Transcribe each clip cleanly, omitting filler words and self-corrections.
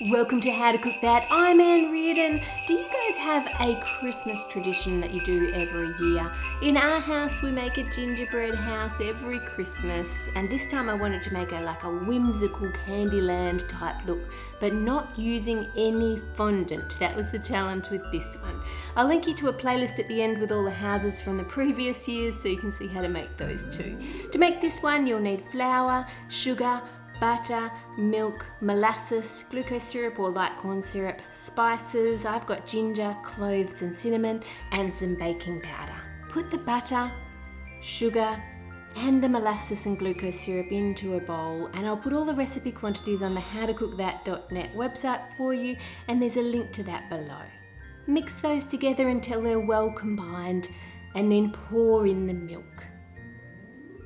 Welcome to How to Cook That. I'm Ann Reardon. Do you guys have a Christmas tradition that you do every year? In our house, we make a gingerbread house every Christmas, and this time I wanted to make a whimsical Candyland type look, but not using any fondant. That was the challenge with this one. I'll link you to a playlist at the end with all the houses from the previous years so you can see how to make those too. To make this one, you'll need flour, sugar, butter, milk, molasses, glucose syrup or light corn syrup, spices. I've got ginger, cloves and cinnamon, and some baking powder. Put the butter, sugar and the molasses and glucose syrup into a bowl, and I'll put all the recipe quantities on the howtocookthat.net website for you, and there's a link to that below. Mix those together until they're well combined, and then pour in the milk.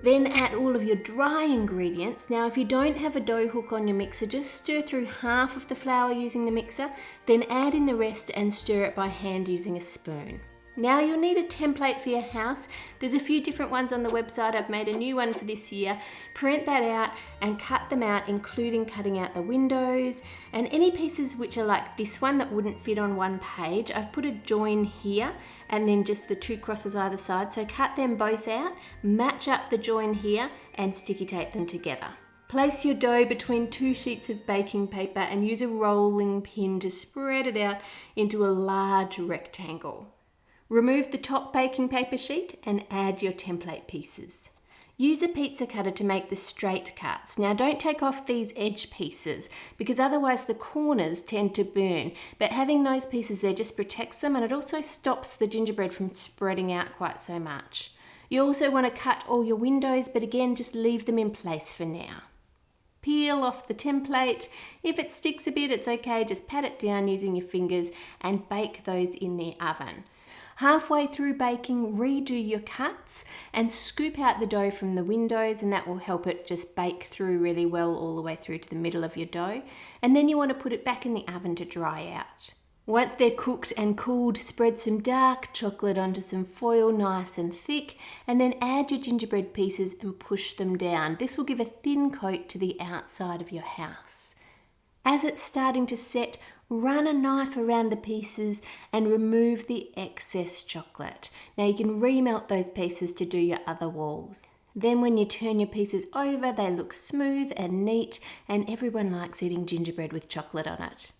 Then add all of your dry ingredients. Now if you don't have a dough hook on your mixer, just stir through half of the flour using the mixer, then add in the rest and stir it by hand using a spoon. Now you'll need a template for your house. There's a few different ones on the website. I've made a new one for this year. Print that out and cut them out, including cutting out the windows and any pieces which are like this one that wouldn't fit on one page. I've put a join here and then just the two crosses either side. So cut them both out, match up the join here and sticky tape them together. Place your dough between two sheets of baking paper and use a rolling pin to spread it out into a large rectangle. Remove the top baking paper sheet and add your template pieces. Use a pizza cutter to make the straight cuts. Now don't take off these edge pieces because otherwise the corners tend to burn, but having those pieces there just protects them, and it also stops the gingerbread from spreading out quite so much. You also want to cut all your windows, but again just leave them in place for now. Peel off the template. If it sticks a bit, it's okay, just pat it down using your fingers and bake those in the oven. Halfway through baking, redo your cuts and scoop out the dough from the windows, and that will help it just bake through really well all the way through to the middle of your dough. And then you want to put it back in the oven to dry out. Once they're cooked and cooled, spread some dark chocolate onto some foil nice and thick, and then add your gingerbread pieces and push them down. This will give a thin coat to the outside of your house. As it's starting to set, run a knife around the pieces and remove the excess chocolate. Now you can remelt those pieces to do your other walls. Then when you turn your pieces over, they look smooth and neat, and everyone likes eating gingerbread with chocolate on it.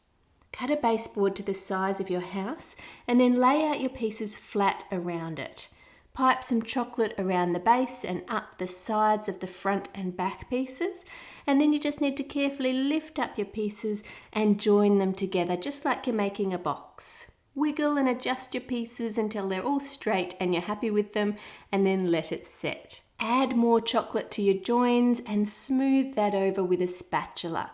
Cut a baseboard to the size of your house and then lay out your pieces flat around it. Pipe some chocolate around the base and up the sides of the front and back pieces, and then you just need to carefully lift up your pieces and join them together just like you're making a box. Wiggle and adjust your pieces until they're all straight and you're happy with them, and then let it set. Add more chocolate to your joins and smooth that over with a spatula.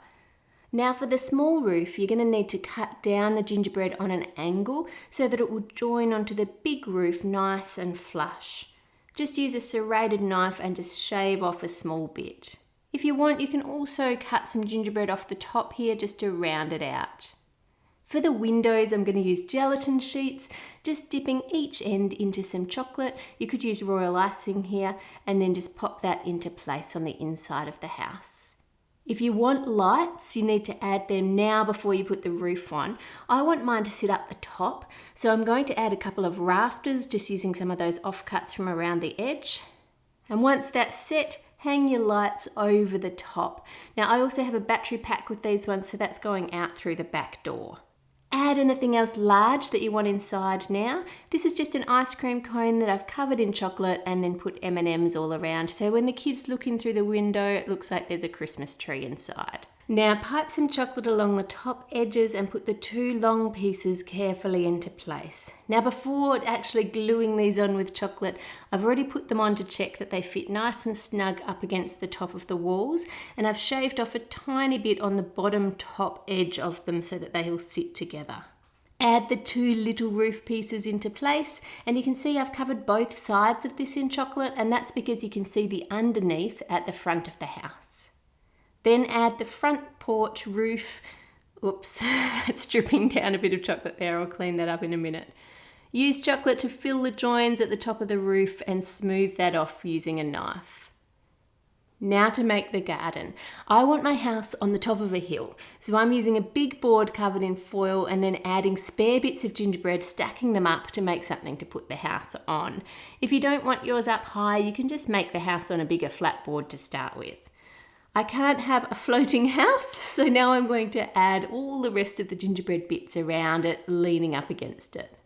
Now for the small roof, you're going to need to cut down the gingerbread on an angle so that it will join onto the big roof nice and flush. Just use a serrated knife and just shave off a small bit. If you want, you can also cut some gingerbread off the top here just to round it out. For the windows, I'm going to use gelatin sheets, just dipping each end into some chocolate. You could use royal icing here and then just pop that into place on the inside of the house. If you want lights, you need to add them now before you put the roof on. I want mine to sit up the top, so I'm going to add a couple of rafters, just using some of those offcuts from around the edge. And once that's set, hang your lights over the top. Now I also have a battery pack with these ones, so that's going out through the back door. Add anything else large that you want inside now. This is just an ice cream cone that I've covered in chocolate and then put M&Ms all around. So when the kids look in through the window, it looks like there's a Christmas tree inside. Now pipe some chocolate along the top edges and put the two long pieces carefully into place. Now before actually gluing these on with chocolate, I've already put them on to check that they fit nice and snug up against the top of the walls, and I've shaved off a tiny bit on the bottom top edge of them so that they will sit together. Add the two little roof pieces into place, and you can see I've covered both sides of this in chocolate, and that's because you can see the underneath at the front of the house. Then add the front porch roof. Oops, that's dripping down a bit of chocolate there. I'll clean that up in a minute. Use chocolate to fill the joins at the top of the roof and smooth that off using a knife. Now to make the garden. I want my house on the top of a hill, so I'm using a big board covered in foil and then adding spare bits of gingerbread, stacking them up to make something to put the house on. If you don't want yours up high, you can just make the house on a bigger flat board to start with. I can't have a floating house, so now I'm going to add all the rest of the gingerbread bits around it, leaning up against it.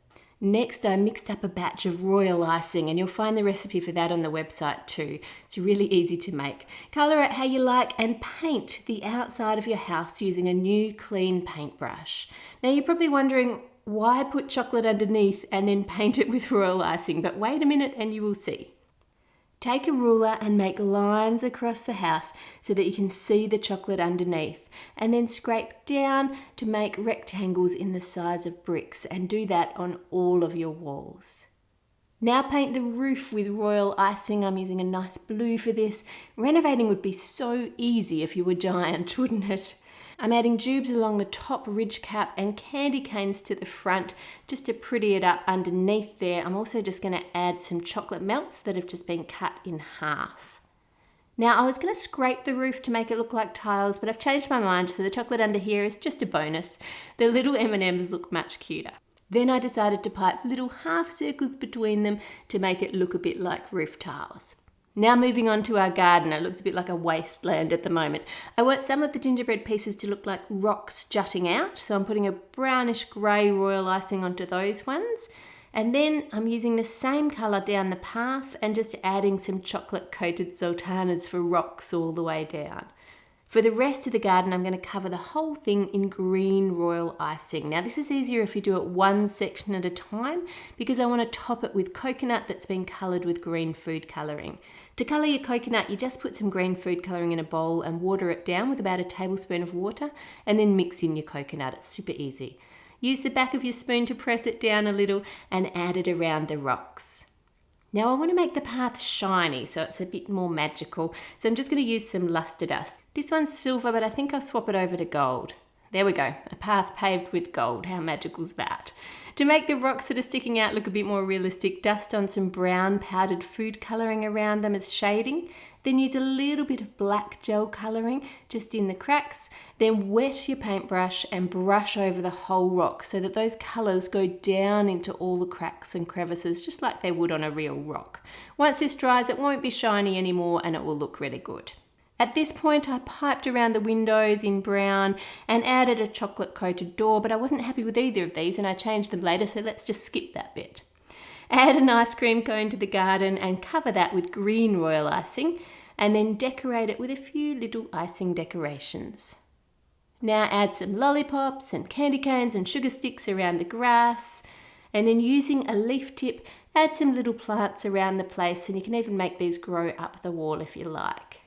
Next, I mixed up a batch of royal icing, and you'll find the recipe for that on the website too. It's really easy to make. Colour it how you like and paint the outside of your house using a new clean paintbrush. Now you're probably wondering why put chocolate underneath and then paint it with royal icing, but wait a minute and you will see. Take a ruler and make lines across the house so that you can see the chocolate underneath, and then scrape down to make rectangles in the size of bricks, and do that on all of your walls. Now paint the roof with royal icing. I'm using a nice blue for this. Renovating would be so easy if you were giant, wouldn't it? I'm adding jubes along the top ridge cap and candy canes to the front just to pretty it up underneath there. I'm also just going to add some chocolate melts that have just been cut in half. Now I was going to scrape the roof to make it look like tiles, but I've changed my mind, so the chocolate under here is just a bonus. The little M&Ms look much cuter. Then I decided to pipe little half circles between them to make it look a bit like roof tiles. Now moving on to our garden. It looks a bit like a wasteland at the moment. I want some of the gingerbread pieces to look like rocks jutting out, so I'm putting a brownish grey royal icing onto those ones. And then I'm using the same colour down the path and just adding some chocolate coated sultanas for rocks all the way down. For the rest of the garden, I'm going to cover the whole thing in green royal icing. Now this is easier if you do it one section at a time, because I want to top it with coconut that's been coloured with green food colouring. To colour your coconut, you just put some green food colouring in a bowl and water it down with about a tablespoon of water, and then mix in your coconut. It's super easy. Use the back of your spoon to press it down a little and add it around the rocks. Now I want to make the path shiny so it's a bit more magical, so I'm just going to use some luster dust. This one's silver, but I think I'll swap it over to gold. There we go, a path paved with gold. How magical's that? To make the rocks that are sticking out look a bit more realistic, dust on some brown powdered food colouring around them as shading. Then use a little bit of black gel colouring just in the cracks. Then wet your paintbrush and brush over the whole rock so that those colours go down into all the cracks and crevices, just like they would on a real rock. Once this dries, it won't be shiny anymore and it will look really good. At this point, I piped around the windows in brown and added a chocolate coated door, but I wasn't happy with either of these and I changed them later, so let's just skip that bit. Add an ice cream cone to the garden and cover that with green royal icing, and then decorate it with a few little icing decorations. Now add some lollipops and candy canes and sugar sticks around the grass, and then using a leaf tip, add some little plants around the place, and you can even make these grow up the wall if you like.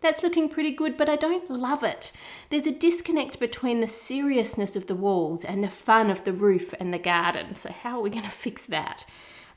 That's looking pretty good, but I don't love it. There's a disconnect between the seriousness of the walls and the fun of the roof and the garden. So how are we going to fix that?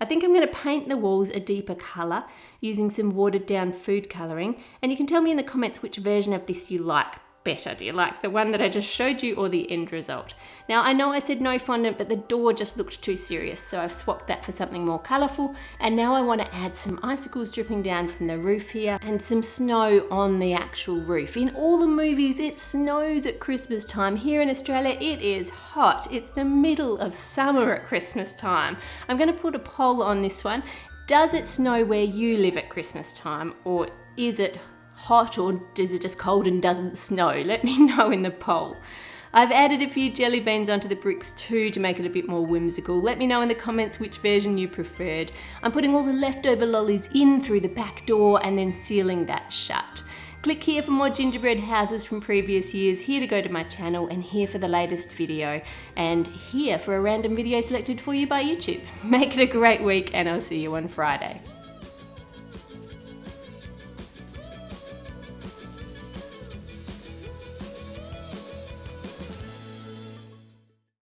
I think I'm going to paint the walls a deeper colour using some watered down food colouring. And you can tell me in the comments which version of this you like better. Do you like the one that I just showed you or the end result? Now I know I said no fondant, but the door just looked too serious, so I've swapped that for something more colourful. And now I want to add some icicles dripping down from the roof here and some snow on the actual roof. In all the movies it snows at Christmas time. Here in Australia it is hot. It's the middle of summer at Christmas time. I'm going to put a poll on this one. Does it snow where you live at Christmas time, or is it hot, or is it just cold and doesn't snow? Let me know in the poll. I've added a few jelly beans onto the bricks too to make it a bit more whimsical. Let me know in the comments which version you preferred. I'm putting all the leftover lollies in through the back door and then sealing that shut. Click here for more gingerbread houses from previous years, here to go to my channel, and here for the latest video, and here for a random video selected for you by YouTube. Make it a great week, and I'll see you on Friday.